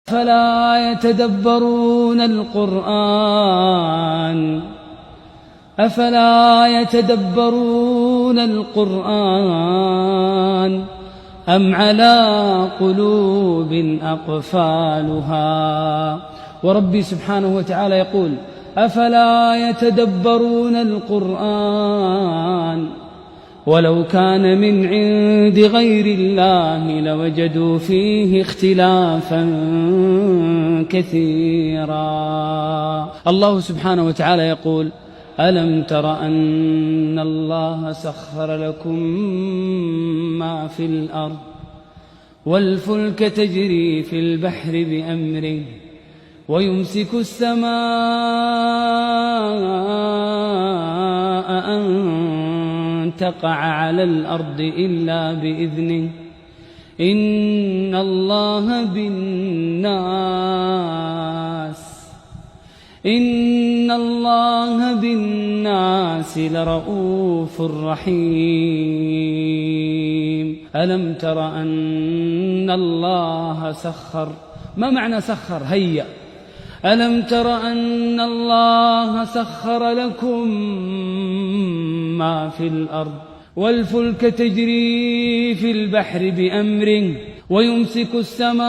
أفلا يتدبرون القرآن أم على قلوب أقفالها. وربي سبحانه وتعالى يقول: أفلا يتدبرون القرآن ولو كان من عند غير الله لوجدوا فيه اختلافا كثيرا. الله سبحانه وتعالى يقول: ألم تر أن الله سخر لكم ما في الأرض والفلك تجري في البحر بأمره ويمسك السماء أن تقع على الأرض إلا بإذنه إن الله بالناس لرؤوف رحيم. ألم تر أن الله سخر، ما معنى سخر؟ هيأ. ألم تر أن الله سخر لكم ما في الأرض والفلك تجري في البحر بأمره ويمسك السماء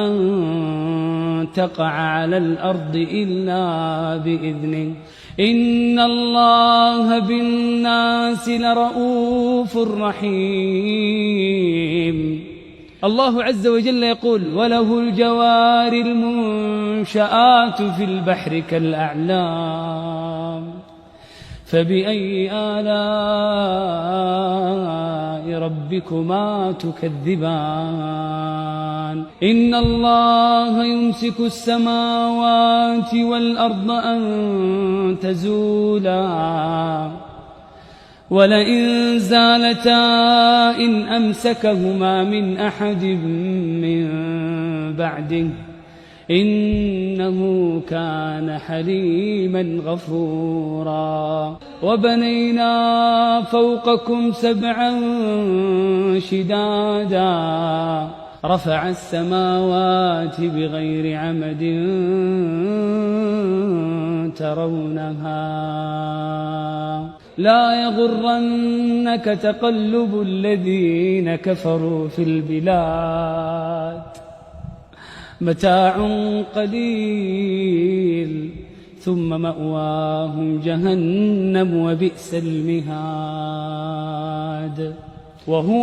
أن تقع على الأرض إلا بإذنه إن الله بالناس لرؤوف رحيم. الله عز وجل يقول: وله الجوار المنشآت في البحر كالأعلام فبأي آلاء ربكما تكذبان. إن الله يمسك السماوات والأرض أن تزولا ولئن زالتا إن أمسكهما من أحد من بعده إنه كان حليما غفورا. وبنينا فوقكم سبعا شدادا رفع السماوات بغير عمد ترونها لا يغرنك تقلب الذين كفروا في البلاد متاع قليل ثم مأواهم جهنم وبئس المهاد. وهو